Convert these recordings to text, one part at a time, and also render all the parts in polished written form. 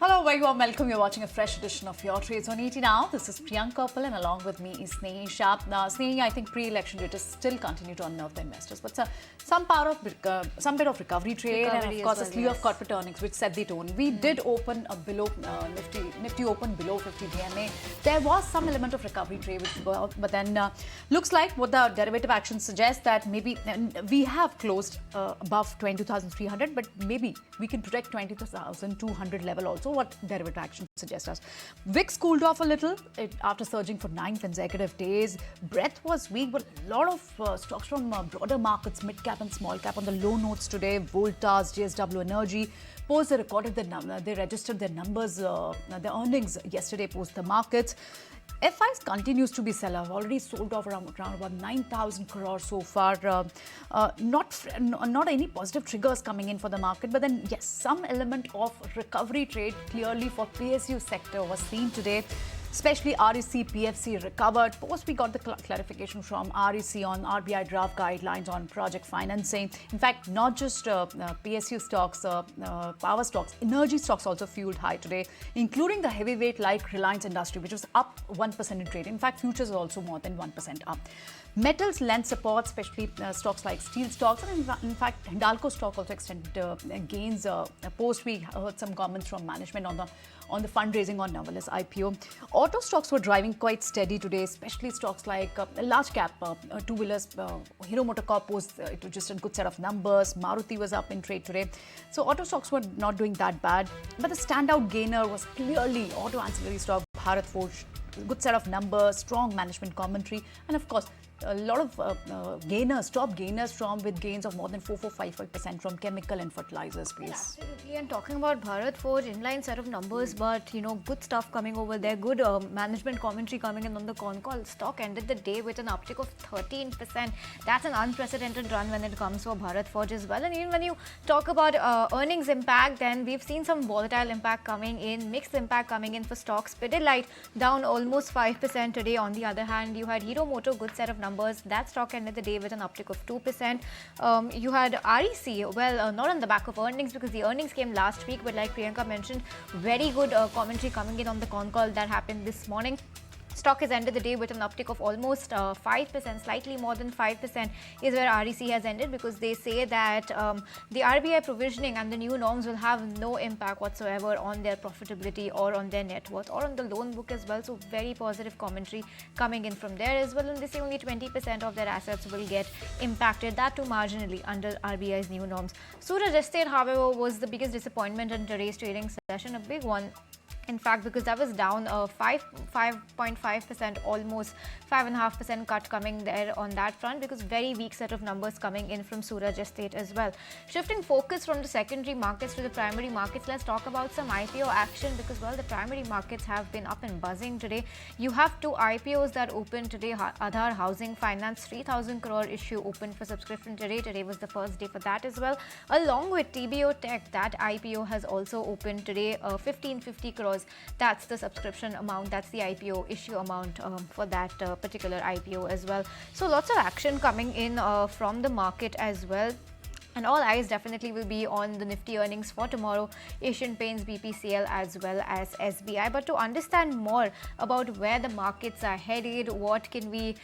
Hello, very warm welcome. You're watching a fresh edition of Your Trades on ET Now. This is Priyanka Uppal and along with me is Snehi Shah. Snehi, I think pre-election data still continue to unnerve the investors, but some bit of recovery trade and of course a slew of corporate earnings which set the tone. We did open below Nifty opened below 50 DMA. There was some element of recovery trade which go out, but then looks like what the derivative action suggests that maybe we have closed above 22,300, but maybe we can protect 20,200 level also. What derivative action suggests us. VIX cooled off a little after surging for 9 consecutive days. Breadth was weak, but a lot of stocks from broader markets, mid cap and small cap, on the low notes today. Voltas, JSW Energy, post they registered their numbers, their earnings yesterday post the markets. FIs continues to be seller. Already sold off around about 9,000 crores so far. Not any positive triggers coming in for the market, but then yes, some element of recovery trade clearly for PSU sector was seen today. Especially REC, PFC recovered. Post we got the clarification from REC on RBI draft guidelines on project financing. In fact, not just PSU stocks, power stocks, energy stocks also fueled high today, including the heavyweight like Reliance Industry, which was up 1% in trade. In fact, futures are also more than 1% up. Metals lend support, especially stocks like steel stocks, and in fact, Hindalco stock also extended gains. Post we heard some comments from management on the fundraising on Novelis IPO. Auto stocks were driving quite steady today, especially stocks like large cap two-wheelers. Hero MotoCorp was just a good set of numbers. Maruti was up in trade today. So auto stocks were not doing that bad. But the standout gainer was clearly auto ancillary stock, Bharat Forge. Good set of numbers, strong management commentary, and of course, a lot of gainers, top gainers with gains of more than 4.55% from chemical and fertilizer space. Absolutely, and talking about Bharat Forge, inline set of numbers, but good stuff coming over there, good management commentary coming in on the con call. Stock ended the day with an uptick of 13%. That's an unprecedented run when it comes for Bharat Forge as well. And even when you talk about earnings impact, then we've seen some volatile impact coming in, mixed impact coming in for stocks. Pidilife down almost 5% today. On the other hand, you had Hero Moto, good set of numbers. That stock ended the day with an uptick of 2%. You had REC, not on the back of earnings because the earnings came last week, but like Priyanka mentioned, very good commentary coming in on the con call that happened this morning. Stock has ended the day with an uptick of almost 5%, slightly more than 5% is where REC has ended, because they say that the RBI provisioning and the new norms will have no impact whatsoever on their profitability or on their net worth or on the loan book as well. So very positive commentary coming in from there as well. And they say only 20% of their assets will get impacted, that too marginally, under RBI's new norms. Suraj Estate, however, was the biggest disappointment in today's trading session, a big one. In fact, because that was down 5.5%, almost 5.5% cut coming there on that front, because very weak set of numbers coming in from Suraj Estate as well. Shifting focus from the secondary markets to the primary markets, let's talk about some IPO action, because the primary markets have been up and buzzing today. You have two IPOs that opened today. Aadhar Housing Finance 3,000 crore issue opened for subscription today. Today was the first day for that as well. Along with TBO Tech, that IPO has also opened today, 1,550 crore. That's the subscription amount, that's the IPO issue amount for that particular IPO as well. So lots of action coming in from the market as well. And all eyes definitely will be on the Nifty earnings for tomorrow, Asian Paints, BPCL as well as SBI. But to understand more about where the markets are headed, what can we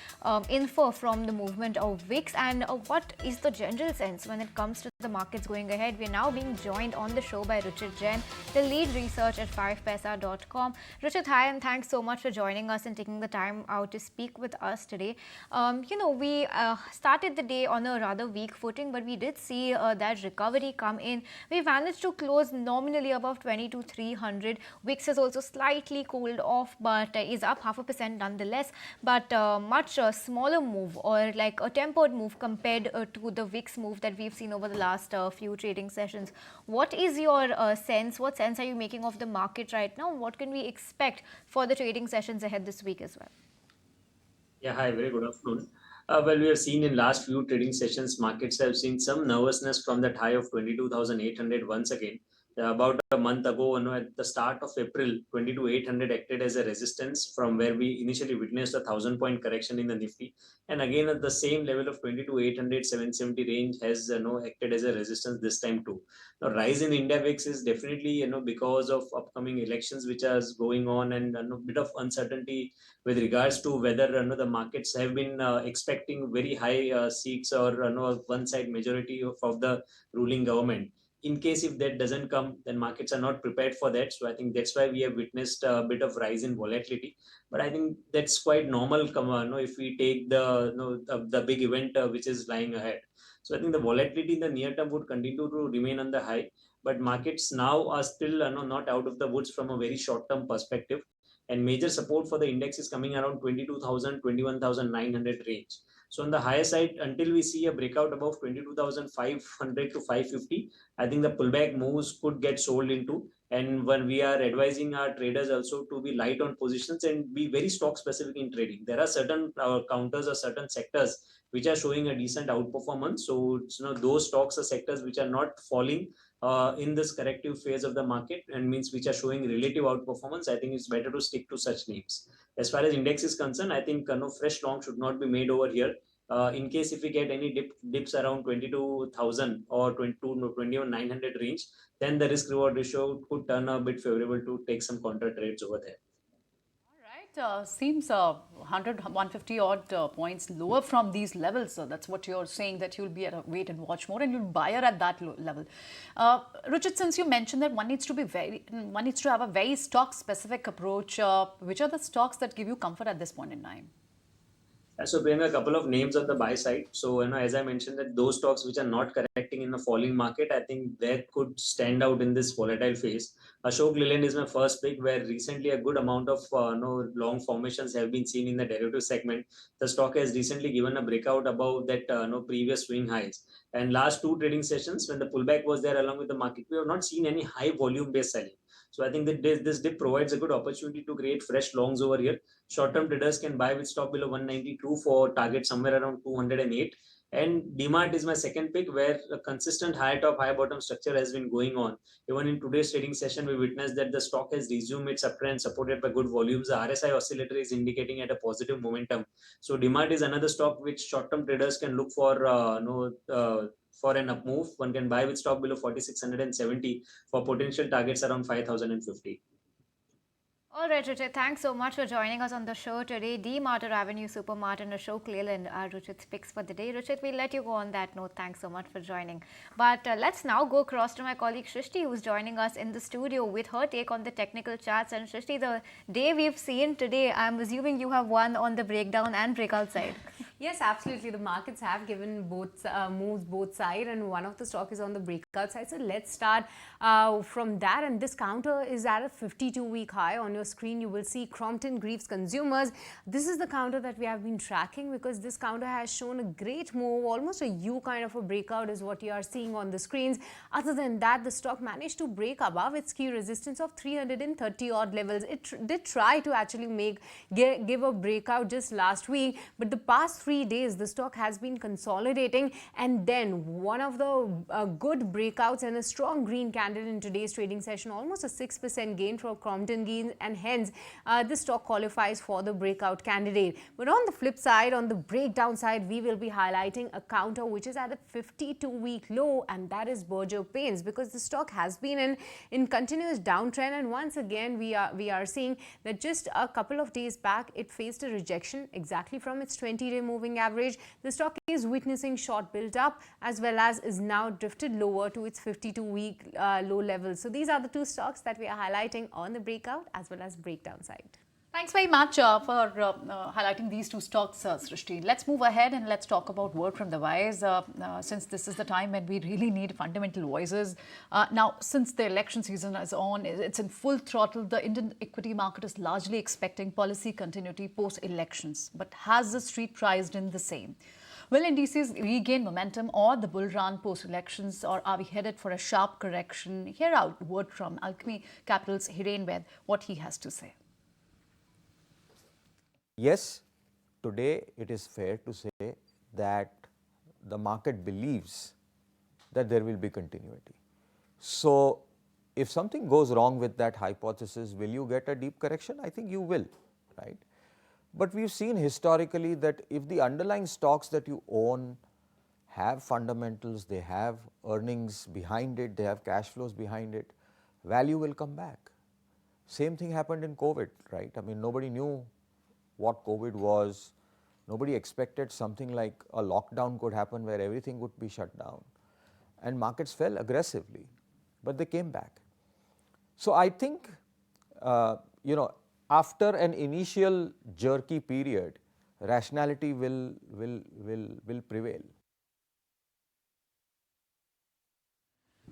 infer from the movement of VIX, and what is the general sense when it comes to the markets going ahead, we are now being joined on the show by Ruchit Jain, the lead research at 5paisa.com. Ruchit, hi, and thanks so much for joining us and taking the time out to speak with us today. We started the day on a rather weak footing, but we did see that recovery come in. We managed to close nominally above 22,300. VIX has also slightly cooled off, but is up 0.5% nonetheless. But much smaller move, or like a tempered move compared to the VIX move that we've seen over the last few trading sessions. What is your sense? What sense are you making of the market right now? What can we expect for the trading sessions ahead this week as well? Yeah, hi, very good afternoon. We have seen in last few trading sessions, markets have seen some nervousness from that high of 22,800 once again. About a month ago, at the start of April, 22,800 acted as a resistance from where we initially witnessed a 1,000-point correction in the Nifty. And again, at the same level of 22,800, 770 range has acted as a resistance this time too. Now, rise in India VIX is definitely because of upcoming elections which are going on, and a bit of uncertainty with regards to whether the markets have been expecting very high seats or one side majority of the ruling government. In case if that doesn't come, then markets are not prepared for that. So I think that's why we have witnessed a bit of rise in volatility. But I think that's quite normal, if we take the big event which is lying ahead. So I think the volatility in the near term would continue to remain on the high, but markets now are still not out of the woods from a very short term perspective. And major support for the index is coming around 22,000, 21,900 range. So on the higher side, until we see a breakout above 22,500 to 550, I think the pullback moves could get sold into. And when we are advising our traders also to be light on positions and be very stock specific in trading, there are certain counters or certain sectors which are showing a decent outperformance. So those stocks or sectors which are not falling in this corrective phase of the market, and means which are showing relative outperformance, I think it's better to stick to such names. As far as index is concerned, I think fresh long should not be made over here. In case if we get any dips around 22,000 or 21,900 range, then the risk reward ratio could turn a bit favorable to take some counter trades over there. Right, seems 100, 150 odd points lower from these levels. So that's what you're saying, that you'll be at a wait and watch mode and you'll buyer at that level. Ruchit, since you mentioned that one needs to have a very stock specific approach, which are the stocks that give you comfort at this point in time? So bring a couple of names on the buy side. So as I mentioned, that those stocks which are not correcting in a falling market, I think that could stand out in this volatile phase. Ashok Leyland is my first pick, where recently a good amount of long formations have been seen in the derivative segment. The stock has recently given a breakout above that previous swing highs. And last two trading sessions, when the pullback was there along with the market, we have not seen any high volume based selling. So I think that this dip provides a good opportunity to create fresh longs over here. Short-term traders can buy with stop below 192 for target somewhere around 208. And DMart is my second pick, where a consistent high top, high bottom structure has been going on. Even in today's trading session, we witnessed that the stock has resumed its uptrend supported by good volumes. The RSI oscillator is indicating at a positive momentum. So DMart is another stock which short-term traders can look for for an up move. One can buy with stop below 4,670 for potential targets around 5,050. All right, Ruchit, thanks so much for joining us on the show today. D-Mart Avenue Supermart and Ashok Leyland are Ruchit's picks for the day. Ruchit, we'll let you go on that note. Thanks so much for joining. But let's now go across to my colleague Shrishti, who's joining us in the studio with her take on the technical charts. And Shrishti, the day we've seen today, I'm assuming you have won on the breakdown and breakout side. Yes, absolutely. The markets have given both moves both sides, and one of the stock is on the breakout side. So let's start from that. And this counter is at a 52-week high. On your screen, you will see Crompton Greaves Consumers. This is the counter that we have been tracking, because this counter has shown a great move, almost a U kind of a breakout is what you are seeing on the screens. Other than that, the stock managed to break above its key resistance of 330 odd levels. It did try to actually give a breakout just last week, but the past 3 days the stock has been consolidating, and then one of the good breakouts and a strong green candle in today's trading session, almost a 6% gain for Crompton Greaves, and hence the stock qualifies for the breakout candidate. But on the flip side, on the breakdown side, we will be highlighting a counter which is at a 52-week low, and that is Berger Paints, because the stock has been in continuous downtrend, and once again we are seeing that just a couple of days back it faced a rejection exactly from its 20-day moving average. The stock is witnessing short build up, as well as is now drifted lower to its 52-week low level. So these are the two stocks that we are highlighting on the breakout as well as breakdown side. Thanks very much for highlighting these two stocks, Srishti. Let's move ahead and let's talk about word from the wise, since this is the time when we really need fundamental voices. Now, since the election season is on, it's in full throttle, the Indian equity market is largely expecting policy continuity post-elections. But has the street priced in the same? Will indices regain momentum or the bull run post-elections, or are we headed for a sharp correction? Hear out word from Alchemy Capital's Hiren Ved, what he has to say. Yes, today it is fair to say that the market believes that there will be continuity. So, if something goes wrong with that hypothesis, will you get a deep correction? I think you will, right? But we've seen historically that if the underlying stocks that you own have fundamentals, they have earnings behind it, they have cash flows behind it, value will come back. Same thing happened in COVID, right? I mean, nobody knew what COVID was. Nobody expected something like a lockdown could happen where everything would be shut down. And markets fell aggressively, but they came back. So I think, after an initial jerky period, rationality will prevail.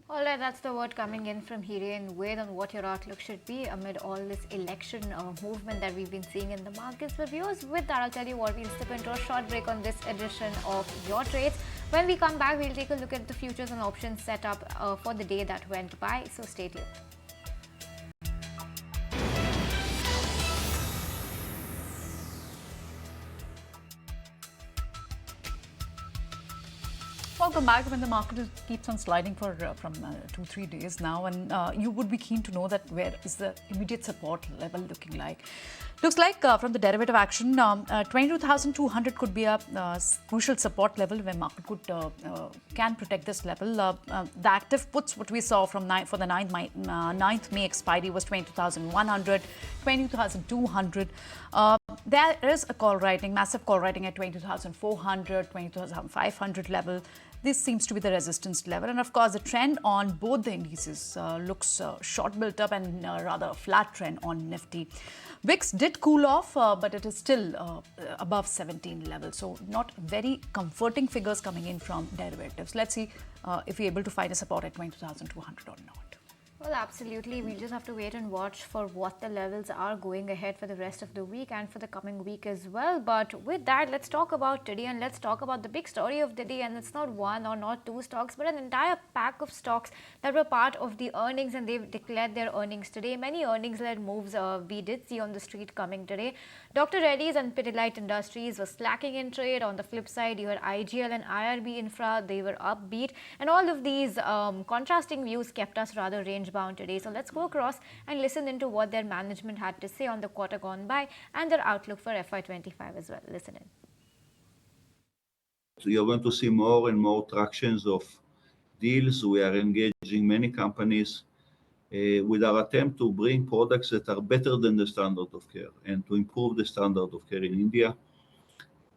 All right, that's the word coming in from Hiren Ved on what your outlook should be amid all this election movement that we've been seeing in the markets. But viewers, with that, I'll tell you what, we'll step into a short break on this edition of Your Trades. When we come back, we'll take a look at the futures and options set up for the day that went by. So stay tuned. Welcome back. When the market keeps on sliding for from 2-3 days now, and you would be keen to know that where is the immediate support level looking like. Looks like from the derivative action, 22,200 could be a crucial support level where market could can protect this level. The active puts, what we saw from for the 9th May expiry was 22,100, 22,200. There is a call writing, massive call writing at 22,400, 22,500 level. This seems to be the resistance level, and of course the trend on both the indices looks short built up and rather flat trend on Nifty. VIX did cool off, but it is still above 17 level, so not very comforting figures coming in from derivatives. Let's see if we're able to find a support at 22,200 or not. Well, absolutely. We'll just have to wait and watch for what the levels are going ahead for the rest of the week and for the coming week as well. But with that, let's talk about today, and let's talk about the big story of the day. And it's not one or not two stocks, but an entire pack of stocks that were part of the earnings, and they've declared their earnings today. Many earnings-led moves we did see on the street coming today. Dr. Reddy's and Pidilife Industries was slacking in trade. On the flip side, you had IGL and IRB Infra. They were upbeat. And all of these contrasting views kept us rather range bound today. So let's go across and listen into what their management had to say on the quarter gone by and their outlook for FY25 as well. Listen in. So you're going to see more and more tractions of deals. We are engaging many companies with our attempt to bring products that are better than the standard of care and to improve the standard of care in India.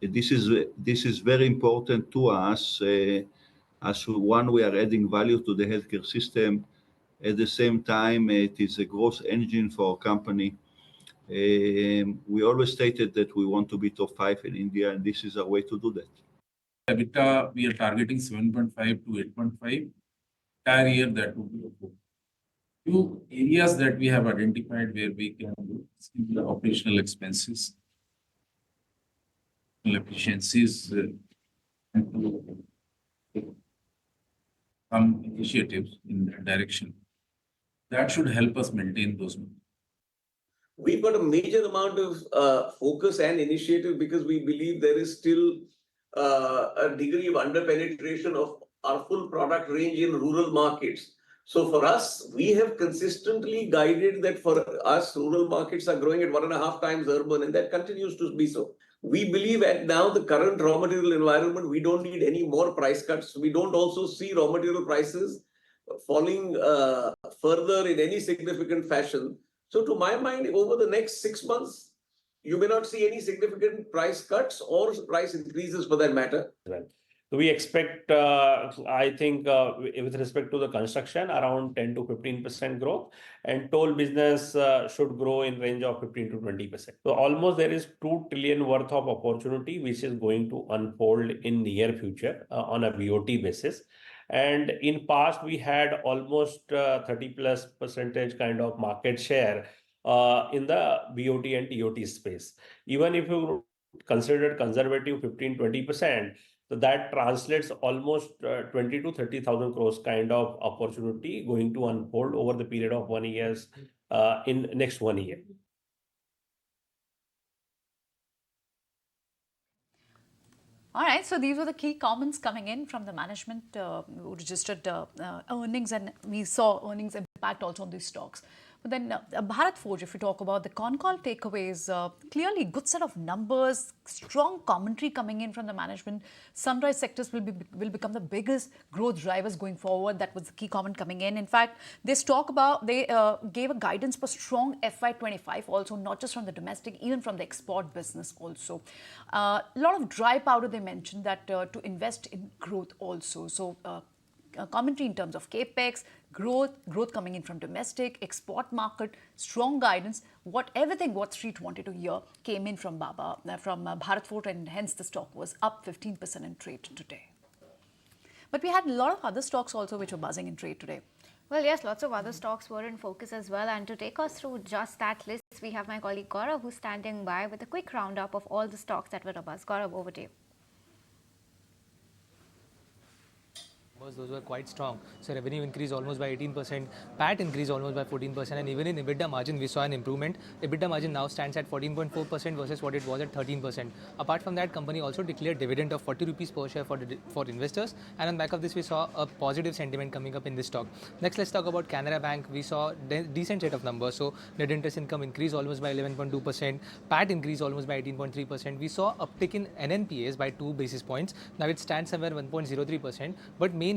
This is very important to us as one, we are adding value to the healthcare system. At the same time, it is a growth engine for our company. We always stated that we want to be top 5 in India, and this is a way to do that. EBITDA, we are targeting 7.5 to 8.5. Entire year, that would be okay. Few areas that we have identified where we can do the operational expenses, efficiencies, and to some initiatives in that direction. That should help us maintain those. We've got a major amount of focus and initiative because we believe there is still a degree of under-penetration of our full product range in rural markets. So for us, we have consistently guided that for us, rural markets are growing at 1.5 times urban, and that continues to be so. We believe at now the current raw material environment, we don't need any more price cuts. We don't also see raw material prices falling further in any significant fashion. So to my mind, over the next 6 months, you may not see any significant price cuts or price increases for that matter. Right. So we expect, I think, with respect to the construction, around 10 to 15% growth, and toll business should grow in range of 15 to 20%. So almost there is 2 trillion worth of opportunity which is going to unfold in near future on a BOT basis. And in past, we had almost 30+% kind of market share in the BOT and TOT space. Even if you consider conservative 15-20%, so that translates almost 20 to 30,000 crores kind of opportunity going to unfold over the period of 1 year in next 1 year. All right, so these were the key comments coming in from the management who registered earnings, and we saw earnings impact also on these stocks. But then Bharat Forge, if we talk about the con call takeaways, clearly good set of numbers, strong commentary coming in from the management. Sunrise sectors will become the biggest growth drivers going forward. That was the key comment coming in. In fact, they gave a guidance for strong FY25 also, not just from the domestic, even from the export business also. A lot of dry powder they mentioned that to invest in growth also. So commentary in terms of capex, growth coming in from domestic, export market, strong guidance. Everything what Street wanted to hear came in from Bharat Forge, and hence the stock was up 15% in trade today. But we had a lot of other stocks also which were buzzing in trade today. Well, yes, lots of other stocks were in focus as well. And to take us through just that list, we have my colleague Gaurav, who's standing by with a quick roundup of all the stocks that were abuzz. Gaurav, over to you. Those were quite strong. So revenue increased almost by 18%, PAT increased almost by 14%, and even in EBITDA margin we saw an improvement. EBITDA margin now stands at 14.4% versus what it was at 13%. Apart from that, company also declared dividend of 40 rupees per share for investors, and on back of this we saw a positive sentiment coming up in this stock. Next, let's talk about Canara Bank. We saw decent set of numbers. So net interest income increased almost by 11.2%, PAT increased almost by 18.3%. We saw uptick in NNPAs by 2 basis points. Now it stands somewhere 1.03%, but mainly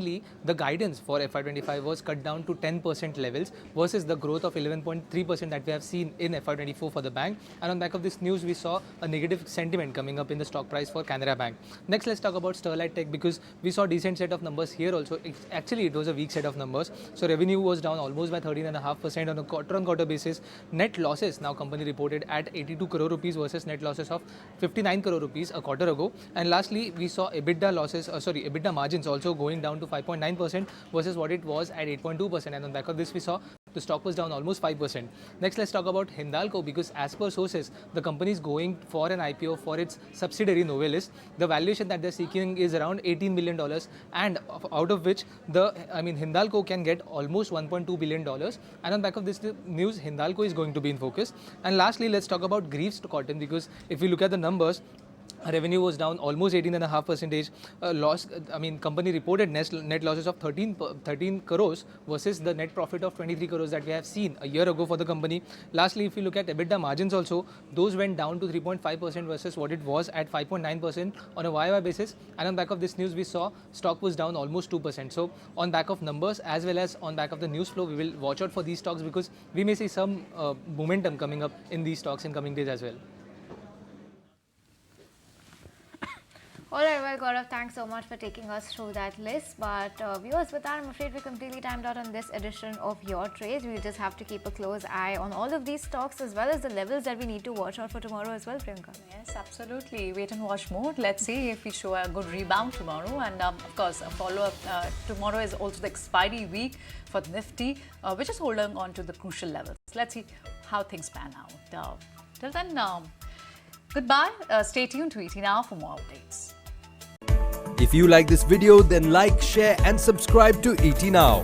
the guidance for FY25 was cut down to 10% levels versus the growth of 11.3% that we have seen in FY24 for the bank. And on back of this news, we saw a negative sentiment coming up in the stock price for Canara Bank. Next, let's talk about Sterlite Tech, because we saw decent set of numbers here also. Actually, it was a weak set of numbers. So revenue was down almost by 13.5% on a quarter-on-quarter basis. Net losses now company reported at 82 crore rupees versus net losses of 59 crore rupees a quarter ago. And lastly, we saw EBITDA margins also going down to 5.9% versus what it was at 8.2%, and on back of this we saw the stock was down almost 5%. Next, let's talk about Hindalco, because as per sources, the company is going for an IPO for its subsidiary Novelis. The valuation that they're seeking is around $18 million, and out of which Hindalco can get almost $1.2 billion. And on back of this news, Hindalco is going to be in focus. And lastly, let's talk about Greaves Cotton, because if you look at the numbers, revenue was down almost 18.5%. Company reported net losses of 13 crores versus the net profit of 23 crores that we have seen a year ago for the company. Lastly, if you look at EBITDA margins also, those went down to 3.5% versus what it was at 5.9% on a YY basis. And on back of this news, we saw stock was down almost 2%. So on back of numbers as well as on back of the news flow, we will watch out for these stocks, because we may see some momentum coming up in these stocks in coming days as well. Alright, well Gaurav, thanks so much for taking us through that list. But viewers, with that, I'm afraid we're completely timed out on this edition of Your Trades. We'll just have to keep a close eye on all of these stocks as well as the levels that we need to watch out for tomorrow as well, Priyanka. Yes, absolutely. Wait and watch mode. Let's see if we show a good rebound tomorrow. And of course, a follow-up tomorrow is also the expiry week for Nifty, which is holding on to the crucial levels. Let's see how things pan out. Till then, goodbye. Stay tuned to ET Now for more updates. If you like this video, then like, share and subscribe to ET Now.